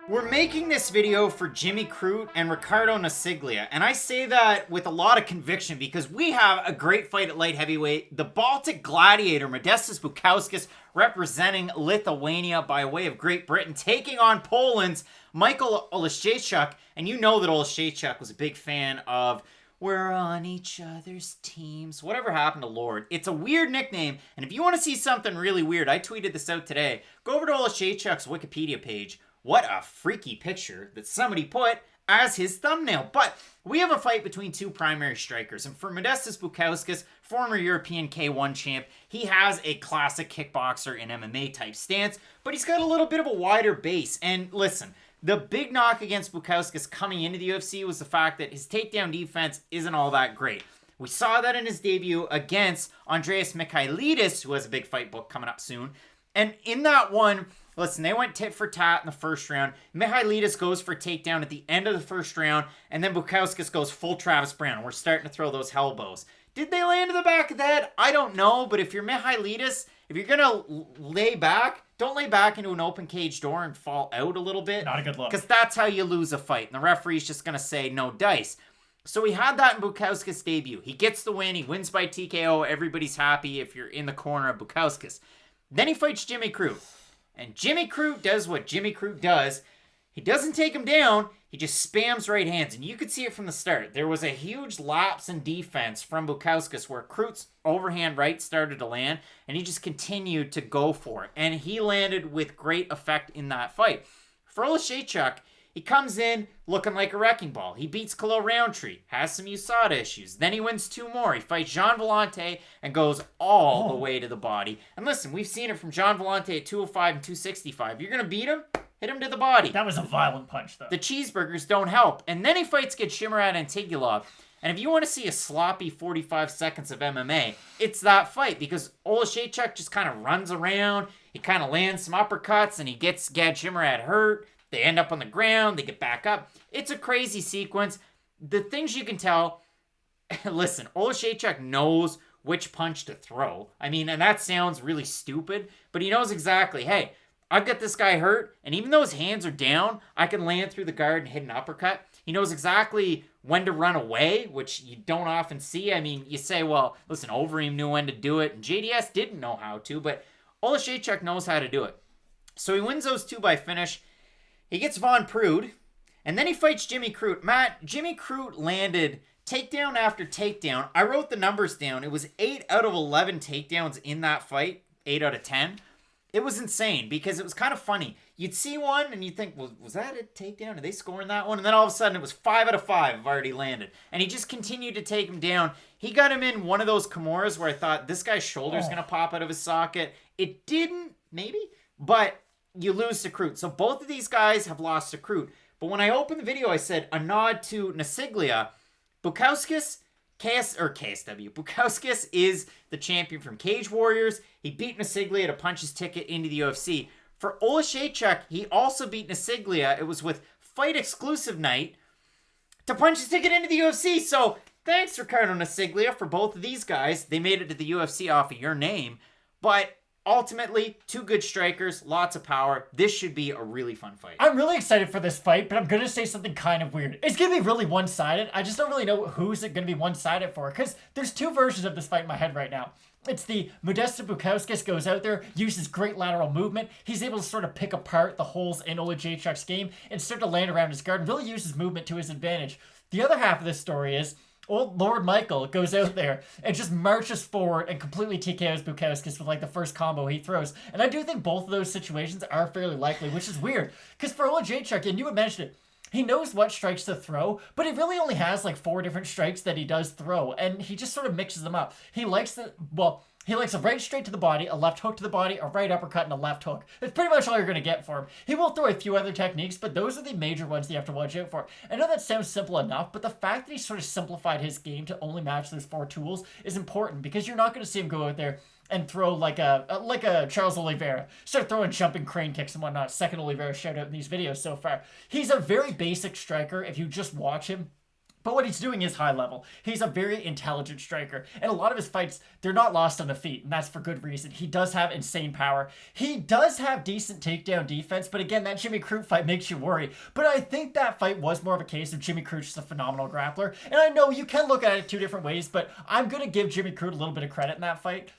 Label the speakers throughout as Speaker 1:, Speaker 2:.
Speaker 1: We're making this video for Jimmy Crute and Ricardo Nasiglia, and I say that with a lot of conviction because we have a great fight at light heavyweight. The Baltic Gladiator, Modestas Bukauskas, representing Lithuania by way of Great Britain, taking on Poland's Michal Oleksiejczuk, and you know that Oleksiejczuk was a big fan of "we're on each other's teams." Whatever happened to Lord? It's a weird nickname, and if you want to see something really weird, I tweeted this out today. Go over to Oleksiejczuk's Wikipedia page. What a freaky picture that somebody put as his thumbnail. But we have a fight between two primary strikers. And for Modestas Bukauskas, former European K1 champ, he has a classic kickboxer and MMA type stance, but he's got a little bit of a wider base. And listen, the big knock against Bukauskas coming into the UFC was the fact that his takedown defense isn't all that great. We saw that in his debut against Andreas Michailidis, who has a big fight book coming up soon. And in that one, listen, they went tit for tat in the first round. Michailidis goes for a takedown at the end of the first round, and then Bukauskas goes full Travis Brown. We're starting to throw those elbows. Did they land in the back of the head? I don't know, but if you're Michailidis, if you're going to lay back, don't lay back into an open cage door and fall out a little bit.
Speaker 2: Not a good look.
Speaker 1: Because that's how you lose a fight, and the referee's just going to say no dice. So we had that in Bukauskas' debut. He gets the win. He wins by TKO. Everybody's happy if you're in the corner of Bukauskas. Then he fights Jimmy Crute. And Jimmy Crute does what Jimmy Crute does. He doesn't take him down. He just spams right hands. And you could see it from the start. There was a huge lapse in defense from Bukauskas where Crute's overhand right started to land. And he just continued to go for it. And he landed with great effect in that fight. For Oleksiejczuk, he comes in looking like a wrecking ball. He beats Khalil Roundtree, has some USADA issues. Then he wins two more. He fights Jean Vellante and goes all the way to the body. And listen, we've seen it from Jean Vellante at 205 and 265. You're going to beat him? Hit him to the body.
Speaker 2: That was a violent punch, though.
Speaker 1: The cheeseburgers don't help. And then he fights Cherant and Tigulov. And if you want to see a sloppy 45 seconds of MMA, it's that fight because Oleksiejczuk just kind of runs around. He kind of lands some uppercuts and he gets Cherant hurt. They end up on the ground. They get back up. It's a crazy sequence. The things you can tell, listen, Oleksiejczuk knows which punch to throw. I mean, and that sounds really stupid, but he knows exactly, hey, I've got this guy hurt, and even though his hands are down, I can land through the guard and hit an uppercut. He knows exactly when to run away, which you don't often see. I mean, you say, well, listen, Overeem knew when to do it, and JDS didn't know how to, but Oleksiejczuk knows how to do it. So he wins those two by finish. He gets Von Prude, and then he fights Jimmy Crute. Matt, Jimmy Crute landed takedown after takedown. I wrote the numbers down. It was 8 out of 11 takedowns in that fight, 8 out of 10. It was insane because it was kind of funny. You'd see one and you'd think, well, was that a takedown? Are they scoring that one? And then all of a sudden it was 5 out of 5 have already landed. And he just continued to take him down. He got him in one of those Kimuras where I thought this guy's shoulder's going to pop out of his socket. It didn't, maybe, but you lose to Crute. So both of these guys have lost to Crute. But when I opened the video, I said a nod to Nasiglia. Bukauskas, Bukauskas is the champion from Cage Warriors. He beat Nasiglia to punch his ticket into the UFC. For Oleksiejczuk, he also beat Nasiglia. It was with Fight Exclusive Night to punch his ticket into the UFC. So thanks, Ricardo Nasiglia, for both of these guys. They made it to the UFC off of your name. But ultimately, two good strikers, lots of power. This should be a really fun fight.
Speaker 2: I'm really excited for this fight, but I'm going to say something kind of weird. It's going to be really one-sided. I just don't really know who's it going to be one-sided for, because there's two versions of this fight in my head right now. It's the Modestas Bukauskas goes out there, uses great lateral movement. He's able to sort of pick apart the holes in Oleksiejczuk's game and start to land around his guard and really use his movement to his advantage. The other half of this story is old Lord Michael goes out there and just marches forward and completely TKOs Bukauskas with like the first combo he throws. And I do think both of those situations are fairly likely, which is weird. Because for Oleksiejczuk, and you had mentioned it, he knows what strikes to throw, but he really only has like 4 different strikes that he does throw. And he just sort of mixes them up. He likes a right straight to the body, a left hook to the body, a right uppercut, and a left hook. That's pretty much all you're going to get for him. He will throw a few other techniques, but those are the major ones that you have to watch out for. I know that sounds simple enough, but the fact that he sort of simplified his game to only match those 4 tools is important because you're not going to see him go out there and throw like a Charles Oliveira. Start throwing jumping crane kicks and whatnot. Second Oliveira shout out in these videos so far. He's a very basic striker if you just watch him. But what he's doing is high level. He's a very intelligent striker. And a lot of his fights, they're not lost on the feet. And that's for good reason. He does have insane power. He does have decent takedown defense. But again, that Jimmy Crute fight makes you worry. But I think that fight was more of a case of Jimmy Crute just a phenomenal grappler. And I know you can look at it two different ways. But I'm going to give Jimmy Crute a little bit of credit in that fight.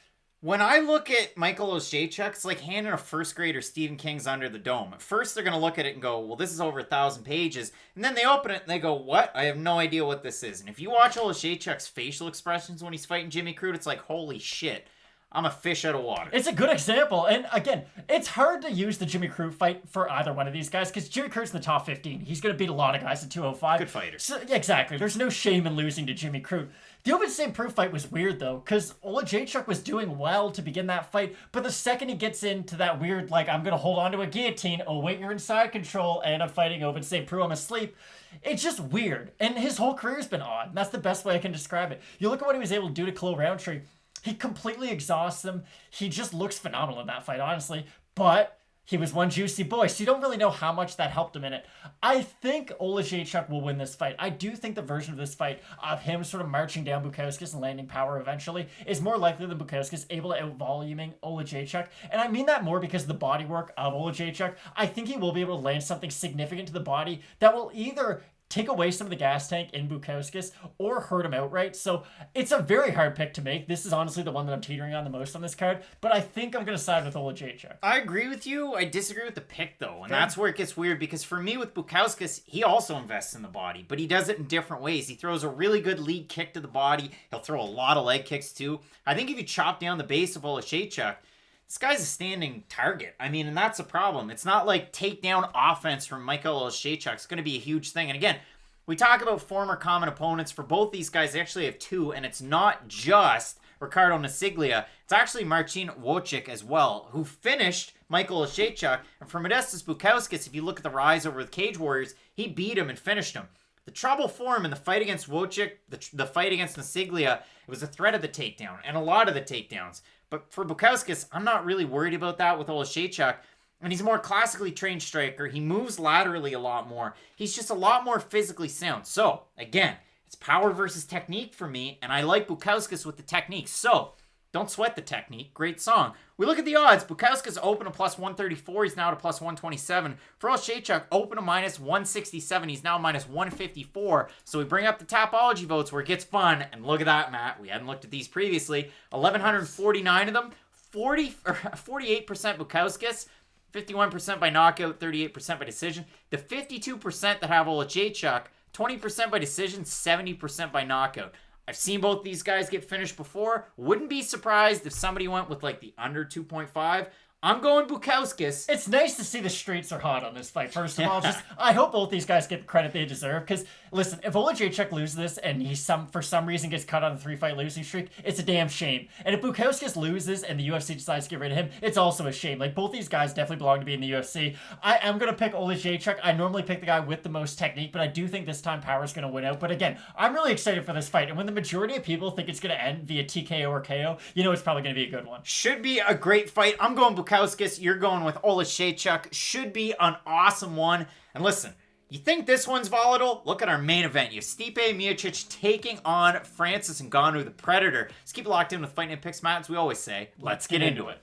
Speaker 1: When I look at Michal Oleksiejczuk, it's like handing a first grader Stephen King's Under the Dome. At first, they're going to look at it and go, well, this is over 1,000 pages. And then they open it and they go, what? I have no idea what this is. And if you watch Oleksiejczuk's facial expressions when he's fighting Jimmy Crute, it's like, holy shit, I'm a fish out of water.
Speaker 2: It's a good example. And again, it's hard to use the Jimmy Crute fight for either one of these guys because Jimmy Crute's in the top 15. He's going to beat a lot of guys at 205.
Speaker 1: Good fighter.
Speaker 2: So, yeah, exactly. There's no shame in losing to Jimmy Crute. The Open St. Preux fight was weird, though, because Oleksiejczuk was doing well to begin that fight, but the second he gets into that weird, like, I'm going to hold on to a guillotine, oh, wait, you're in side control, and I'm fighting Open St. Preux, I'm asleep, it's just weird. And his whole career's been odd, and that's the best way I can describe it. You look at what he was able to do to Khalil Roundtree, he completely exhausts him. He just looks phenomenal in that fight, honestly, but he was one juicy boy, so you don't really know how much that helped him in it. I think Oleksiejczuk will win this fight. I do think the version of this fight of him sort of marching down Bukauskas and landing power eventually is more likely than Bukauskas able to out-voluming Oleksiejczuk. And I mean that more because of the bodywork of Oleksiejczuk. I think he will be able to land something significant to the body that will either take away some of the gas tank in Bukauskas or hurt him outright. So it's a very hard pick to make. This is honestly the one that I'm teetering on the most on this card, but I think I'm going to side with Oleksiejczuk.
Speaker 1: I agree with you. I disagree with the pick, though, and that's where it gets weird because for me with Bukauskas, he also invests in the body, but he does it in different ways. He throws a really good lead kick to the body. He'll throw a lot of leg kicks, too. I think if you chop down the base of Oleksiejczuk, this guy's a standing target. I mean, and that's a problem. It's not like takedown offense from Michal Oleksiejczuk. It's going to be a huge thing. And again, we talk about former common opponents. For both these guys, they actually have two, and it's not just Ricardo Nasiglia. It's actually Marcin Miocic as well, who finished Michal Oleksiejczuk. And for Modestas Bukauskas, if you look at the rise over the Cage Warriors, he beat him and finished him. The trouble for him in the fight against Miocic, the fight against Nasiglia, it was a threat of the takedown, and a lot of the takedowns. But for Bukauskas, I'm not really worried about that with Oleksiejczuk. And he's a more classically trained striker. He moves laterally a lot more. He's just a lot more physically sound. So, again, it's power versus technique for me, and I like Bukauskas with the technique. So, don't sweat the technique. Great song. We look at the odds. Bukauskas open to plus 134. He's now to plus 127. For Oleksiejczuk, open to minus 167. He's now minus 154. So we bring up the Tapology votes where it gets fun. And look at that, Matt. We hadn't looked at these previously. 1,149 of them. 48% Bukauskas. 51% by knockout, 38% by decision. The 52% that have Oleksiejczuk, 20% by decision, 70% by knockout. I've seen both these guys get finished before. Wouldn't be surprised if somebody went with like the under 2.5. I'm going Bukauskas.
Speaker 2: It's nice to see the streets are hot on this fight, first of all. I hope both these guys get the credit they deserve. Because, listen, if Oleksiejczuk loses this and he for some reason gets cut on a 3-fight losing streak, it's a damn shame. And if Bukauskas loses and the UFC decides to get rid of him, it's also a shame. Like, both these guys definitely belong to be in the UFC. I am going to pick Oleksiejczuk. I normally pick the guy with the most technique, but I do think this time power's going to win out. But again, I'm really excited for this fight. And when the majority of people think it's going to end via TKO or KO, you know it's probably going to be a good one.
Speaker 1: Should be a great fight. I'm going Bukauskas. You're going with Oleksiejczuk. Should be an awesome one. And listen, you think this one's volatile? Look at our main event. You have Stipe Miocic taking on Francis Ngannou, the Predator. Let's keep it locked in with Fighting and Picks, Matt. As we always say, let's get into it.